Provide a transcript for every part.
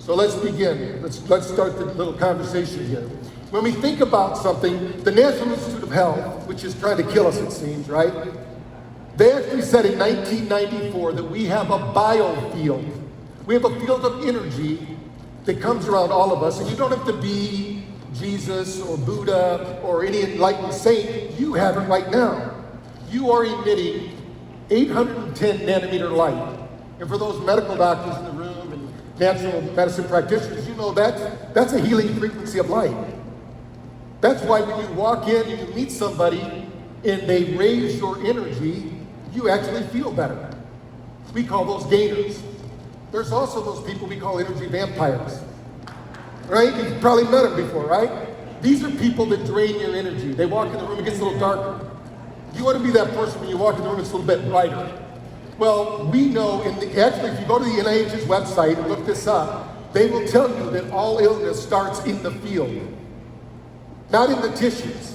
So let's begin. Let's start the little conversation here. When we think about something, the National Institute of Health, which is trying to kill us, it seems, right? They actually said in 1994 that we have a biofield. We have a field of energy that comes around all of us, and you don't have to be Jesus or Buddha or any enlightened saint. You have it right now. You are emitting 810 nanometer light. And for those medical doctors in the room and natural medicine practitioners, you know that's a healing frequency of light. That's why when you walk in and you meet somebody and they raise your energy, you actually feel better. We call those gainers. There's also those people we call energy vampires. Right? You've probably met them before, right? These are people that drain your energy. They walk in the room, it gets a little darker. You want to be that person when you walk in the room, it's a little bit brighter. Well, we know, actually, if you go to the NIH's website and look this up, they will tell you that all illness starts in the field, not in the tissues.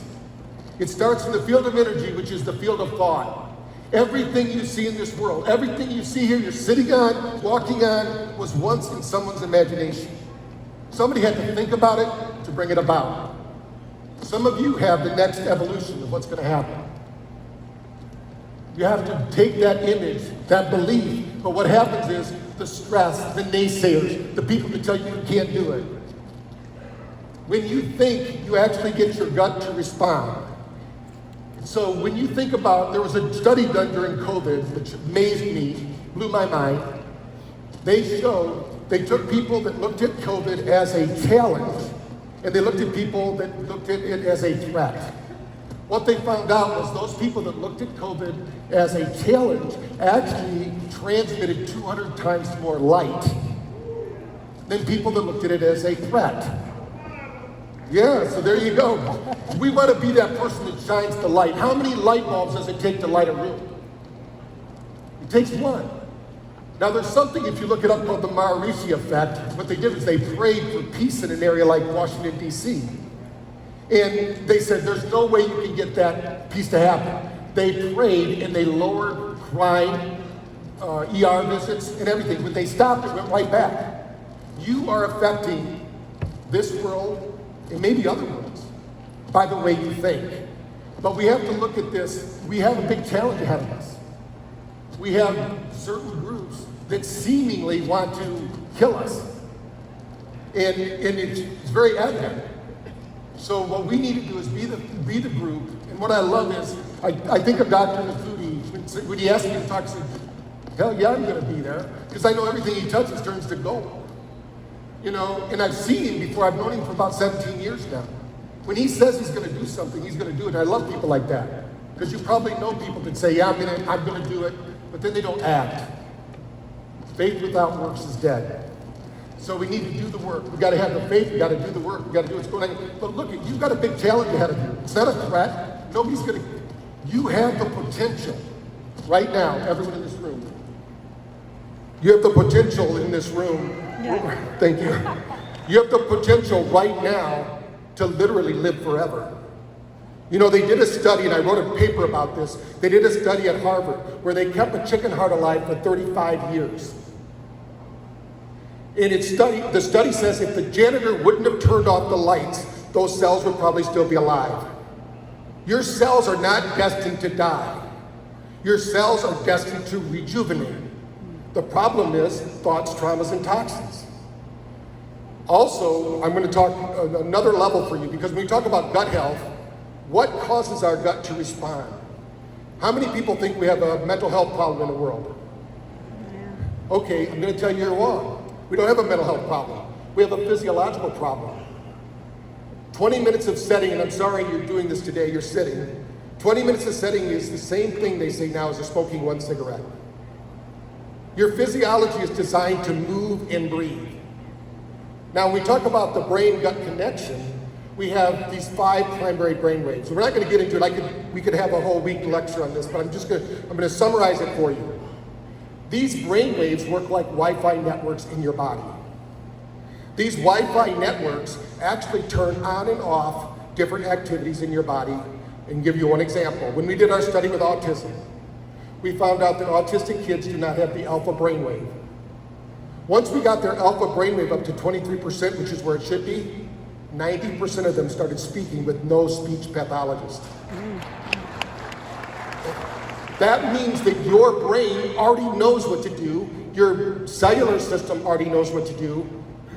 It starts in the field of energy, which is the field of thought. Everything you see in this world, everything you see here, you're sitting on, walking on, was once in someone's imagination. Somebody had to think about it to bring it about. Some of you have the next evolution of what's going to happen. You have to take that image, that belief, but what happens is the stress, the naysayers, the people that tell you you can't do it. When you think, you actually get your gut to respond. So when you think about, there was a study done during COVID, which amazed me, blew my mind. They took people that looked at COVID as a challenge, and they looked at people that looked at it as a threat. What they found out was those people that looked at COVID as a challenge actually transmitted 200 times more light than people that looked at it as a threat. Yeah, so there you go. We want to be that person that shines the light. How many light bulbs does it take to light a room? It takes one. Now there's something, if you look it up, called the Maharishi effect. What they did is they prayed for peace in an area like Washington, D.C. And they said, there's no way you can get that peace to happen. They prayed and they lowered crime, ER visits, and everything. When they stopped, it went right back. You are affecting this world and maybe other worlds by the way you think. But we have to look at this. We have a big challenge ahead of us. We have certain groups that seemingly want to kill us. And it's very evident. So what we need to do is be the group. And what I love is, I think of Dr. Nafudi, when he asked me to talk, I said, hell yeah, I'm going to be there. Because I know everything he touches turns to gold. You know, and I've seen him before. I've known him for about 17 years now. When he says he's going to do something, he's going to do it. And I love people like that. Because you probably know people that say, yeah, I'm going to do it, but then they don't act. Faith without works is dead. So we need to do the work. We got to have the faith. We got to do the work. We got to do what's going on. But look, you've got a big challenge ahead of you. It's not a threat. Nobody's going to. You have the potential right now. Everyone in this room. You have the potential in this room. Yeah. Thank you. You have the potential right now to literally live forever. You know, they did a study, and I wrote a paper about this. They did a study at Harvard where they kept a chicken heart alive for 35 years. And the study says if the janitor wouldn't have turned off the lights, those cells would probably still be alive. Your cells are not destined to die. Your cells are destined to rejuvenate. The problem is thoughts, traumas, and toxins. Also, I'm going to talk another level for you, because when we talk about gut health, what causes our gut to respond? How many people think we have a mental health problem in the world? Okay, I'm going to tell you you're wrong. We don't have a mental health problem. We have a physiological problem. 20 minutes of setting, and I'm sorry you're doing this today, you're sitting. 20 minutes of setting is the same thing they say now as smoking one cigarette. Your physiology is designed to move and breathe. Now, when we talk about the brain-gut connection, we have these 5 primary brain waves. We're not going to get into it. We could have a whole week lecture on this, but I'm going to summarize it for you. These brain waves work like Wi-Fi networks in your body. These Wi-Fi networks actually turn on and off different activities in your body. And give you one example. When we did our study with autism, we found out that autistic kids do not have the alpha brainwave. Once we got their alpha brainwave up to 23%, which is where it should be, 90% of them started speaking with no speech pathologist. That means that your brain already knows what to do, your cellular system already knows what to do.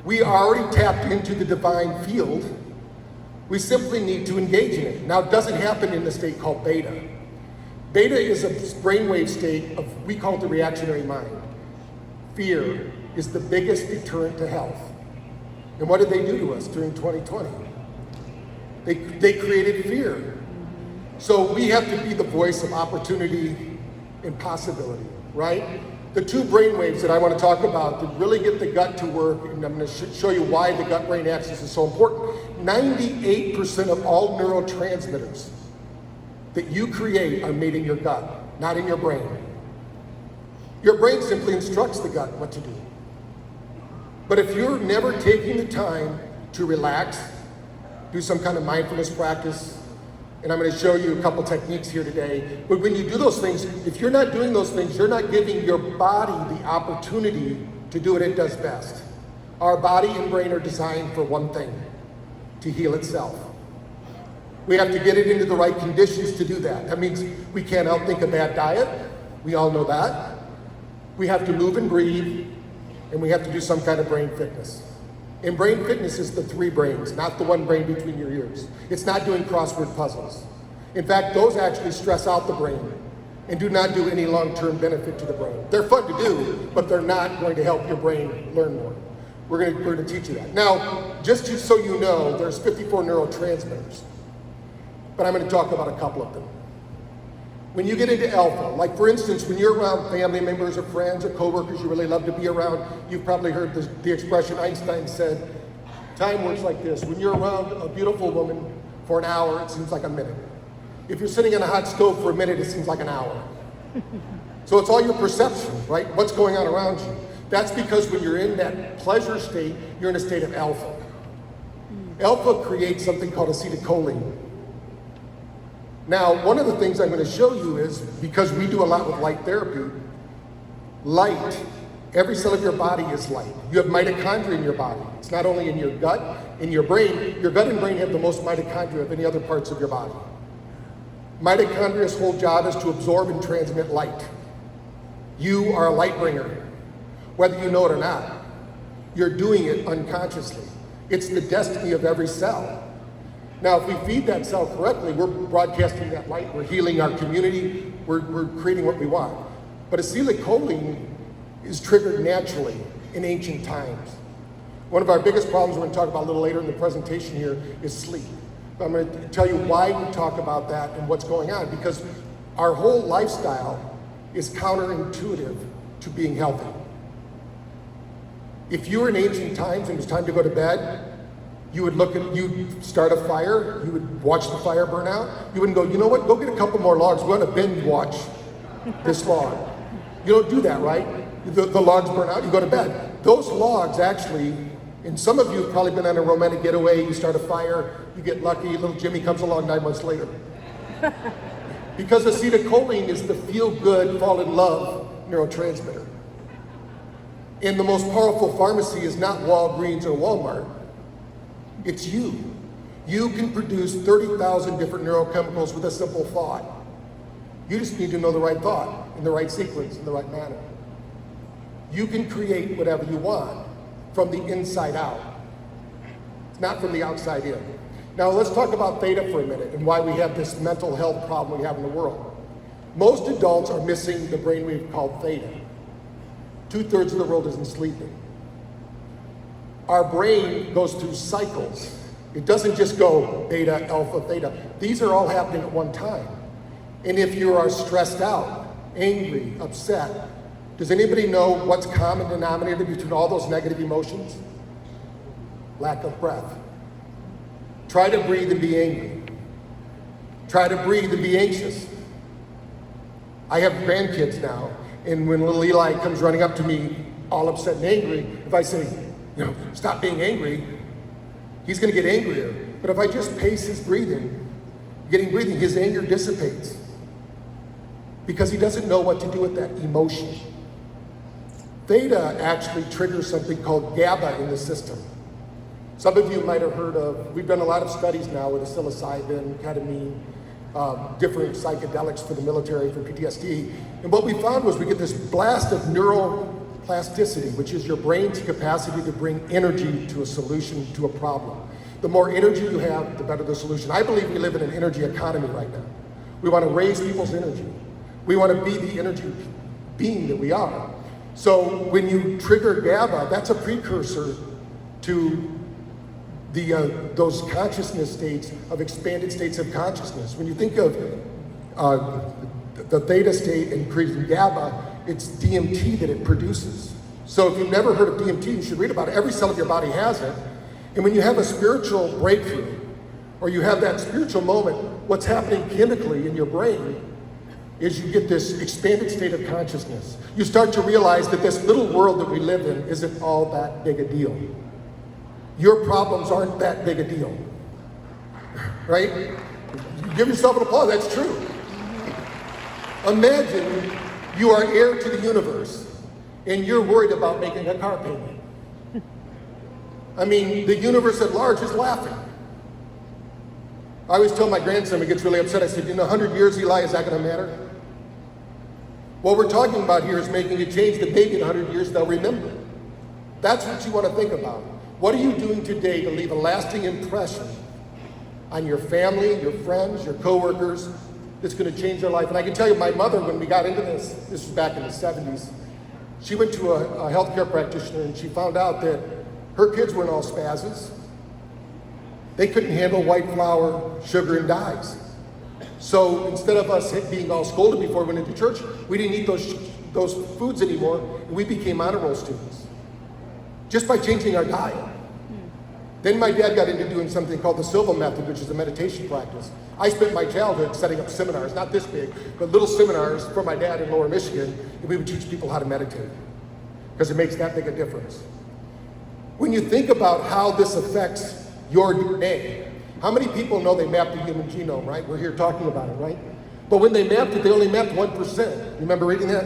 We are already tapped into the divine field. We simply need to engage in it. Now, it doesn't happen in the state called beta. Beta is a brainwave state of, we call it the reactionary mind. Fear is the biggest deterrent to health. And what did they do to us during 2020? They created fear. So we have to be the voice of opportunity and possibility, right? The two brain waves that I want to talk about to really get the gut to work, and I'm going to show you why the gut-brain axis is so important. 98% of all neurotransmitters that you create are made in your gut, not in your brain. Your brain simply instructs the gut what to do. But if you're never taking the time to relax, do some kind of mindfulness practice, and I'm going to show you a couple techniques here today. But when you do those things, if you're not doing those things, you're not giving your body the opportunity to do what it does best. Our body and brain are designed for one thing, to heal itself. We have to get it into the right conditions to do that. That means we can't outthink a bad diet. We all know that. We have to move and breathe, and we have to do some kind of brain fitness. And brain fitness is the three brains, not the one brain between your ears. It's not doing crossword puzzles. In fact, those actually stress out the brain and do not do any long-term benefit to the brain. They're fun to do, but they're not going to help your brain learn more. We're going to teach you that. Now, just so you know, there's 54 neurotransmitters, but I'm going to talk about a couple of them. When you get into alpha, like for instance, when you're around family members or friends or coworkers you really love to be around, you've probably heard the expression Einstein said, time works like this. When you're around a beautiful woman for an hour, it seems like a minute. If you're sitting on a hot stove for a minute, it seems like an hour. So it's all your perception, right? What's going on around you. That's because when you're in that pleasure state, you're in a state of alpha. Alpha creates something called acetylcholine. Now, one of the things I'm going to show you is, because we do a lot with light therapy, light, every cell of your body is light. You have mitochondria in your body. It's not only in your gut, in your brain. Your gut and brain have the most mitochondria of any other parts of your body. Mitochondria's whole job is to absorb and transmit light. You are a light bringer, whether you know it or not. You're doing it unconsciously. It's the destiny of every cell. Now, if we feed that cell correctly, we're broadcasting that light, we're healing our community, we're creating what we want. But acetylcholine is triggered naturally in ancient times. One of our biggest problems we're going to talk about a little later in the presentation here is sleep. I'm going to tell you why we talk about that and what's going on, because our whole lifestyle is counterintuitive to being healthy. If you were in ancient times and it was time to go to bed, you'd start a fire, you would watch the fire burn out. You wouldn't go, you know what, go get a couple more logs, we're gonna binge watch this log. You don't do that, right? The logs burn out, you go to bed. Those logs actually, and some of you have probably been on a romantic getaway, you start a fire, you get lucky, little Jimmy comes along 9 months later. Because acetylcholine is the feel-good, fall in love neurotransmitter. And the most powerful pharmacy is not Walgreens or Walmart. It's you. You can produce 30,000 different neurochemicals with a simple thought. You just need to know the right thought, in the right sequence, in the right manner. You can create whatever you want from the inside out. It's not from the outside in. Now let's talk about theta for a minute and why we have this mental health problem we have in the world. Most adults are missing the brainwave called theta. 2/3 of the world isn't sleeping. Our brain goes through cycles. It doesn't just go beta, alpha, theta. These are all happening at one time. And if you are stressed out, angry, upset, does anybody know what's common denominator between all those negative emotions? Lack of breath. Try to breathe and be angry. Try to breathe and be anxious. I have grandkids now, and when little Eli comes running up to me all upset and angry, if I say, stop being angry, he's going to get angrier. But if I just pace his breathing, his anger dissipates. Because he doesn't know what to do with that emotion. theta actually triggers something called GABA in the system. Some of you might have heard of, we've done a lot of studies now with psilocybin, ketamine, different psychedelics for the military, for PTSD. And what we found was we get this blast of neuroplasticity, which is your brain's capacity to bring energy to a solution, to a problem. The more energy you have, the better the solution. I believe we live in an energy economy right now. We want to raise people's energy. We want to be the energy being that we are. So when you trigger GABA, that's a precursor to those consciousness states of expanded states of consciousness. When you think of the theta state and creating GABA, it's DMT that it produces. So if you've never heard of DMT, you should read about it. Every cell of your body has it. And when you have a spiritual breakthrough, or you have that spiritual moment, what's happening chemically in your brain is you get this expanded state of consciousness. You start to realize that this little world that we live in isn't all that big a deal. Your problems aren't that big a deal, right? You give yourself an applause, that's true. Imagine you are heir to the universe and you're worried about making a car payment. I mean, the universe at large is laughing. I always tell my grandson when he gets really upset, I said, in 100 years, Eli, is that gonna matter? What we're talking about here is making a change that maybe in 100 years they'll remember. That's what you want to think about. What are you doing today to leave a lasting impression on your family, your friends, your coworkers, that's gonna change their life? And I can tell you, my mother, when we got into this was back in the 70s, she went to a healthcare practitioner and she found out that her kids were in all spazzes. They couldn't handle white flour, sugar, and dyes. So instead of us being all scolded before we went into church, we didn't eat those foods anymore, and we became honor roll students. Just by changing our diet. Then my dad got into doing something called the Silva method, which is a meditation practice. I spent my childhood setting up seminars, not this big, but little seminars for my dad in Lower Michigan, and we would teach people how to meditate, because it makes that big a difference. When you think about how this affects your DNA, how many people know they mapped the human genome, right? We're here talking about it, right? But when they mapped it, they only mapped 1%. You remember reading that?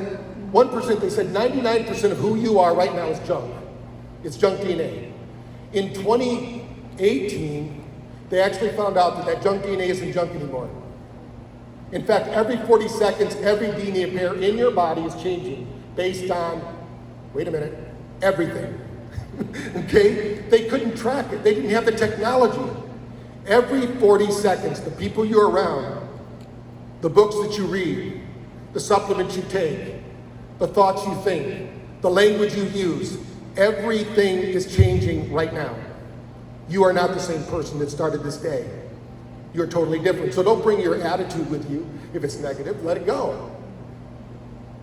1%, they said 99% of who you are right now is junk. It's junk DNA. In 2018, they actually found out that junk DNA isn't junk anymore. In fact, every 40 seconds, every DNA pair in your body is changing based on, wait a minute, everything. Okay? They couldn't track it. They didn't have the technology. Every 40 seconds, the people you're around, the books that you read, the supplements you take, the thoughts you think, the language you use, everything is changing right now. You are not the same person that started this day. You're totally different. So don't bring your attitude with you. If it's negative, let it go.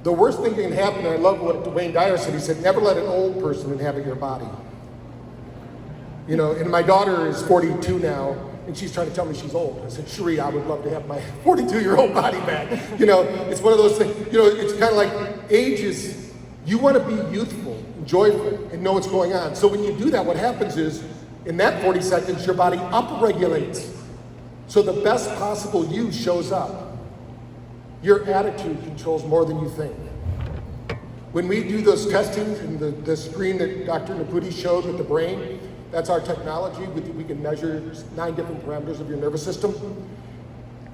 The worst thing that can happen, and I love what Dwayne Dyer said, he said, never let an old person inhabit your body. You know, and my daughter is 42 now, and she's trying to tell me she's old. I said, Cherie, I would love to have my 42-year-old body back. You know, it's one of those things, you know, it's kind of like age is, you want to be youthful and joyful and know what's going on. So when you do that, what happens is, in that 40 seconds, your body upregulates. So the best possible you shows up. Your attitude controls more than you think. When we do those testings and the screen that Dr. Naputi showed with the brain, that's our technology. We can measure 9 different parameters of your nervous system.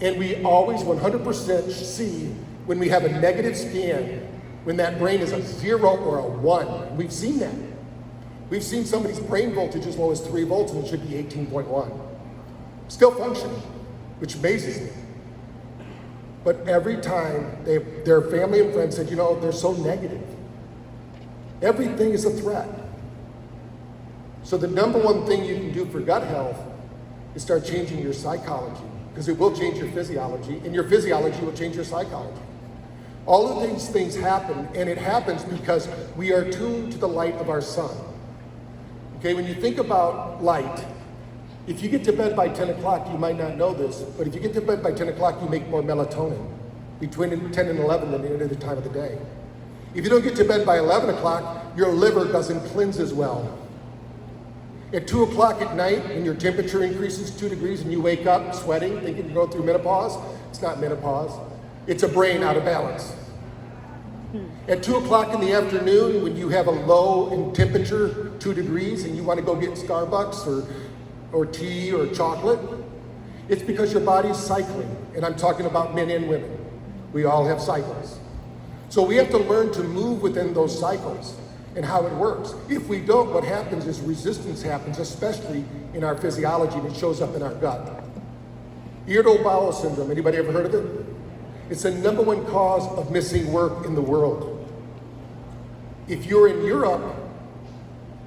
And we always 100% see when we have a negative scan, when that brain is a 0 or a 1. We've seen that. We've seen somebody's brain voltage as low as 3 volts and it should be 18.1. Still functioning, which amazes me. But every time their family and friends said, you know, they're so negative. Everything is a threat. So the number one thing you can do for gut health is start changing your psychology, because it will change your physiology, and your physiology will change your psychology. All of these things happen, and it happens because we are tuned to the light of our sun. Okay, when you think about light, if you get to bed by 10 o'clock, you might not know this, but if you get to bed by 10 o'clock, you make more melatonin between 10 and 11 than any other time of the day. If you don't get to bed by 11 o'clock, your liver doesn't cleanse as well. At 2 o'clock at night, when your temperature increases 2 degrees and you wake up sweating, thinking you're going through menopause, it's not menopause. It's a brain out of balance. At 2 o'clock in the afternoon, when you have a low in temperature, 2 degrees, and you want to go get Starbucks or tea or chocolate, it's because your body's cycling. And I'm talking about men and women. We all have cycles. So we have to learn to move within those cycles and how it works. If we don't, what happens is resistance happens, especially in our physiology, and it shows up in our gut. Irritable bowel syndrome, anybody ever heard of it? It's the #1 cause of missing work in the world. If you're in Europe,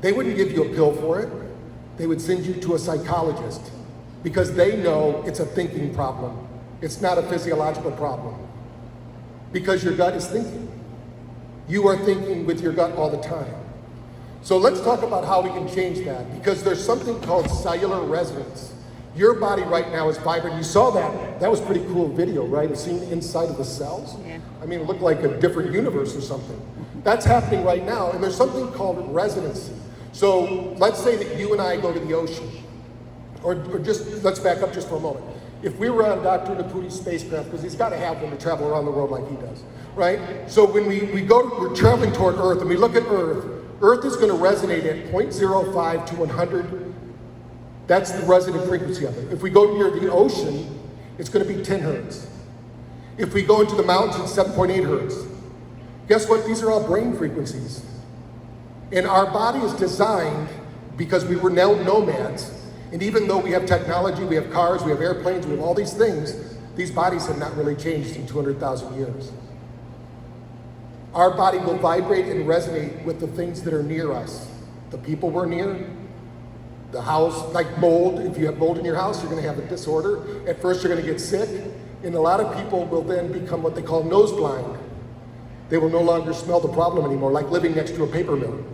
they wouldn't give you a pill for it. They would send you to a psychologist because they know it's a thinking problem. It's not a physiological problem. Because your gut is thinking. You are thinking with your gut all the time. So let's talk about how we can change that, because there's something called cellular resonance. Your body right now is vibrant. You saw that. That was a pretty cool video, right? Seeing the inside of the cells. Yeah. I mean, it looked like a different universe or something. That's happening right now, and there's something called resonancy. So let's say that you and I go to the ocean, or just, let's back up just for a moment. If we were on Dr. Naputi's spacecraft, because he's got to have one to travel around the world like he does, right? So when we're traveling toward Earth, and we look at Earth, Earth is going to resonate at 0.05 to 100. That's the resonant frequency of it. If we go near the ocean, it's going to be 10 hertz. If we go into the mountains, it's 7.8 hertz. Guess what? These are all brain frequencies. And our body is designed, because we were now nomads, and even though we have technology, we have cars, we have airplanes, we have all these things, these bodies have not really changed in 200,000 years. Our body will vibrate and resonate with the things that are near us. The people we're near, the house, like mold. If you have mold in your house, you're going to have a disorder. At first, you're going to get sick, and a lot of people will then become what they call nose blind. They will no longer smell the problem anymore, like living next to a paper mill.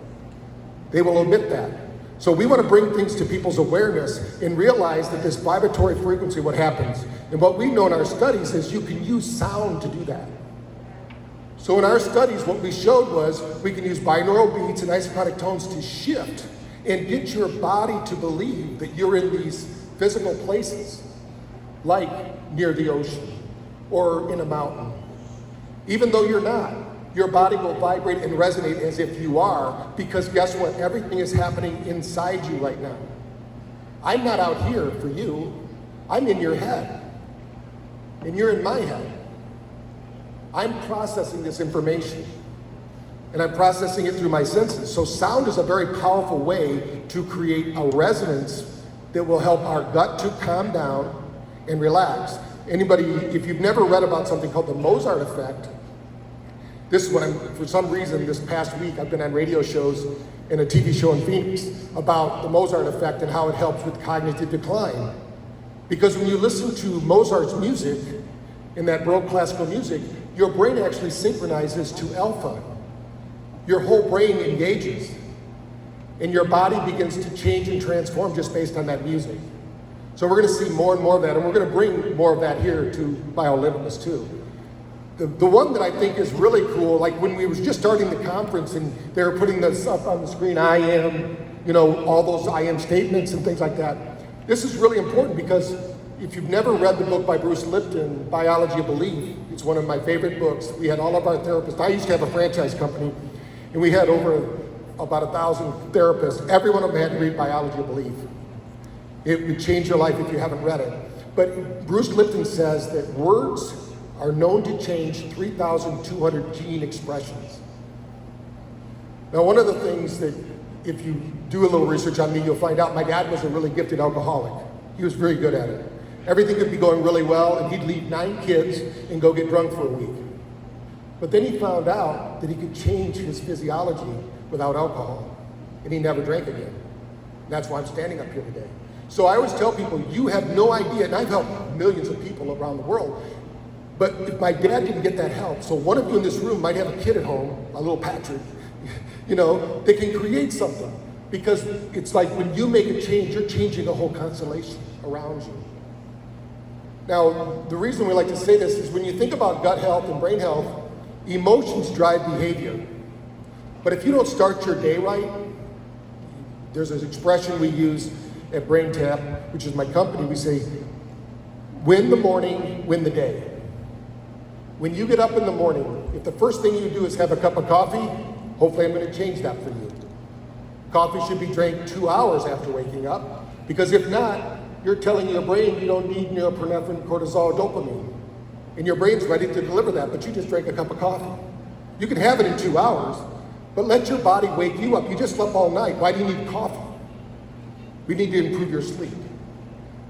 They will omit that. So we want to bring things to people's awareness and realize that this vibratory frequency, what happens. And what we know in our studies is you can use sound to do that. So in our studies, what we showed was we can use binaural beats and isochronic tones to shift and get your body to believe that you're in these physical places, like near the ocean or in a mountain. Even though you're not, your body will vibrate and resonate as if you are, because guess what? Everything is happening inside you right now. I'm not out here for you. I'm in your head, and you're in my head. I'm processing this information, and I'm processing it through my senses. So sound is a very powerful way to create a resonance that will help our gut to calm down and relax. Anybody, if you've never read about something called the Mozart effect, this is what for some reason this past week I've been on radio shows and a TV show in Phoenix about the Mozart effect and how it helps with cognitive decline. Because when you listen to Mozart's music, in that Baroque classical music, your brain actually synchronizes to alpha. Your whole brain engages, and your body begins to change and transform just based on that music. So we're going to see more and more of that, and we're going to bring more of that here to BioLimitless too. The one that I think is really cool, like when we were just starting the conference and they were putting this up on the screen, I am, all those I am statements and things like that. This is really important because if you've never read the book by Bruce Lipton, Biology of Belief, it's one of my favorite books. We had all of our therapists. I used to have a franchise company, and we had over about 1,000 therapists. Every one of them had to read Biology of Belief. It would change your life if you haven't read it. But Bruce Lipton says that words are known to change 3,200 gene expressions. Now, one of the things that if you do a little research on me, you'll find out my dad was a really gifted alcoholic. He was very good at it. Everything could be going really well, and he'd leave 9 kids and go get drunk for a week. But then he found out that he could change his physiology without alcohol, and he never drank again. That's why I'm standing up here today. So I always tell people, you have no idea, and I've helped millions of people around the world, but if my dad didn't get that help, so one of you in this room might have a kid at home, a little Patrick, that can create something. Because it's like when you make a change, you're changing a whole constellation around you. Now, the reason we like to say this is when you think about gut health and brain health, emotions drive behavior. But if you don't start your day right, there's an expression we use at Brain Tap, which is my company. We say, win the morning, win the day. When you get up in the morning, if the first thing you do is have a cup of coffee, hopefully I'm going to change that for you. Coffee should be drank 2 hours after waking up, because if not, you're telling your brain you don't need norepinephrine, cortisol, or dopamine. And your brain's ready to deliver that, but you just drank a cup of coffee. You can have it in 2 hours, but let your body wake you up. You just slept all night. Why do you need coffee? We need to improve your sleep,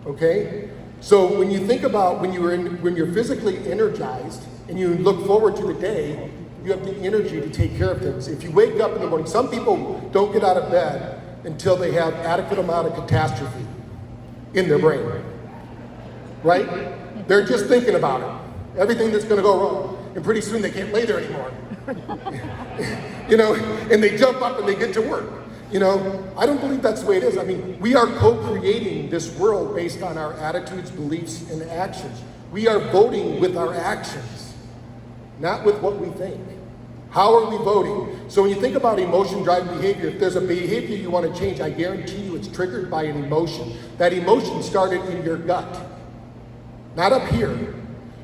okay? So when you think about when you're physically energized and you look forward to the day, you have the energy to take care of things. If you wake up in the morning, some people don't get out of bed until they have adequate amount of catastrophe in their brain, right? They're just thinking about it, everything that's gonna go wrong, and pretty soon they can't lay there anymore. You know, and they jump up and they get to work. You know, I don't believe that's the way it is. I mean, we are co-creating this world based on our attitudes, beliefs, and actions. We are voting with our actions, not with what we think. How are we voting? So when you think about emotion-driven behavior, if there's a behavior you want to change, I guarantee you it's triggered by an emotion. That emotion started in your gut, not up here.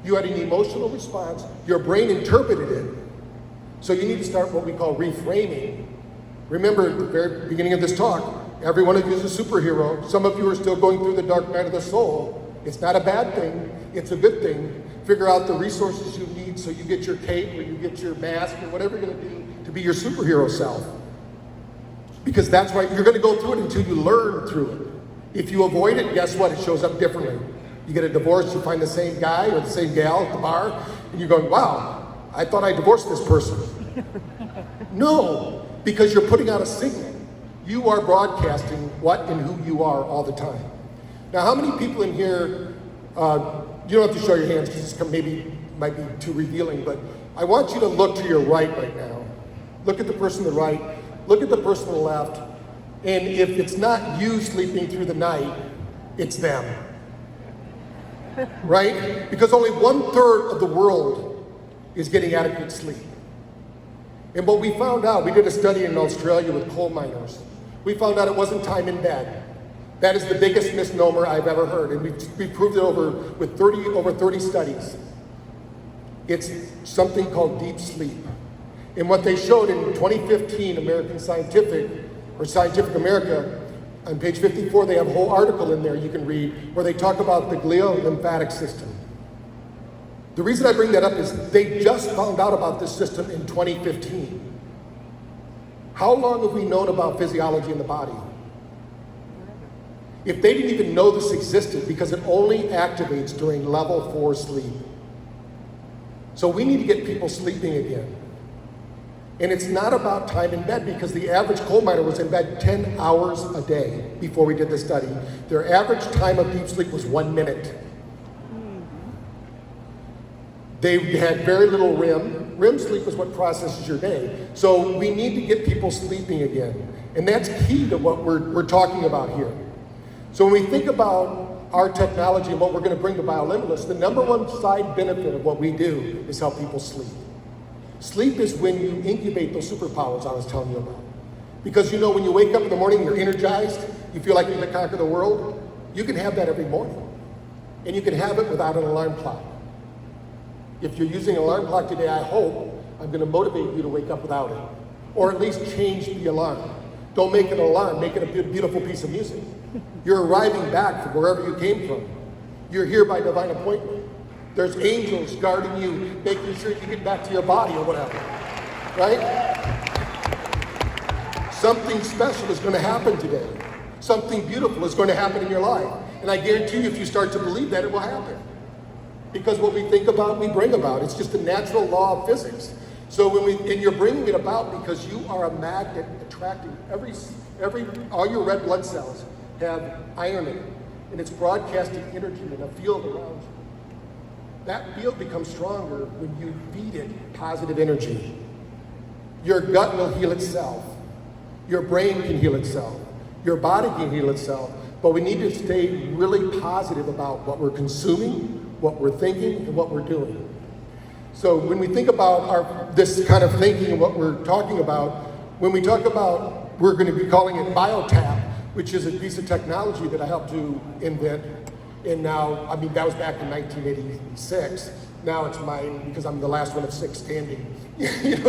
You had an emotional response, your brain interpreted it, so you need to start what we call reframing. Remember, at the very beginning of this talk, every one of you is a superhero. Some of you are still going through the dark night of the soul. It's not a bad thing, it's a good thing. Figure out the resources you need so you get your cape or you get your mask or whatever you're gonna do to be your superhero self. Because that's why you're gonna go through it until you learn through it. If you avoid it, guess what? It shows up differently. You get a divorce, you find the same guy or the same gal at the bar, and you're going, wow, I thought I divorced this person. No, because you're putting out a signal. You are broadcasting what and who you are all the time. Now, how many people in here, you don't have to show your hands because this might be too revealing, but I want you to look to your right now. Look at the person to the right, look at the person to the left, and if it's not you sleeping through the night, it's them. Right? Because only 1/3 of the world is getting adequate sleep. And what we found out, we did a study in Australia with coal miners. We found out it wasn't time in bed. That is the biggest misnomer I've ever heard, and we proved it over 30 studies. It's something called deep sleep. And what they showed in 2015, American Scientific America, on page 54, they have a whole article in there you can read where they talk about the glial lymphatic system. The reason I bring that up is they just found out about this system in 2015. How long have we known about physiology in the body? If they didn't even know this existed, because it only activates during level 4 sleep. So we need to get people sleeping again. And it's not about time in bed, because the average coal miner was in bed 10 hours a day before we did the study. Their average time of deep sleep was 1 minute. They had very little REM. REM sleep is what processes your day. So we need to get people sleeping again. And that's key to what we're talking about here. So when we think about our technology and what we're going to bring to BioLimitless, the number one side benefit of what we do is help people sleep. Sleep is when you incubate those superpowers I was telling you about. Because you know, when you wake up in the morning, you're energized, you feel like you're going to conquer the world, you can have that every morning. And you can have it without an alarm clock. If you're using an alarm clock today, I hope I'm going to motivate you to wake up without it. Or at least change the alarm. Don't make it an alarm, make it a beautiful piece of music. You're arriving back from wherever you came from. You're here by divine appointment. There's angels guarding you, making sure you get back to your body or whatever, right? Something special is going to happen today. Something beautiful is going to happen in your life. And I guarantee you, if you start to believe that, it will happen. Because what we think about, we bring about. It's just a natural law of physics. So and you're bringing it about because you are a magnet attracting all your red blood cells have iron in it, and it's broadcasting energy in a field around you. That field becomes stronger when you feed it positive energy. Your gut will heal itself. Your brain can heal itself. Your body can heal itself. But we need to stay really positive about what we're consuming, what we're thinking, and what we're doing. So when we think about this kind of thinking and what we're talking about, when we talk about, we're going to be calling it BioTap, which is a piece of technology that I helped to invent. And now, I mean, that was back in 1986. Now it's mine because I'm the last one of 6 standing.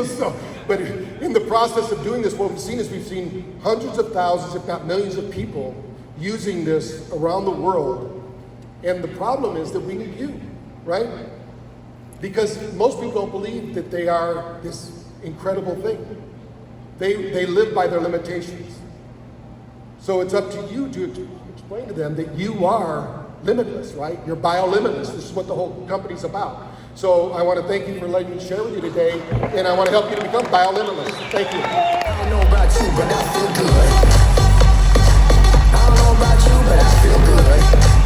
So, but in the process of doing this, what we've seen is we've seen hundreds of thousands, if not millions of people using this around the world. And the problem is that we need you, right? Because most people don't believe that they are this incredible thing. They live by their limitations. So it's up to you to explain to them that you are limitless, right? You're BioLimitless. This is what the whole company's about. So I want to thank you for letting me share with you today, and I want to help you to become BioLimitless. Thank you. I don't know about you, but I feel good. I don't know about you, but I feel good.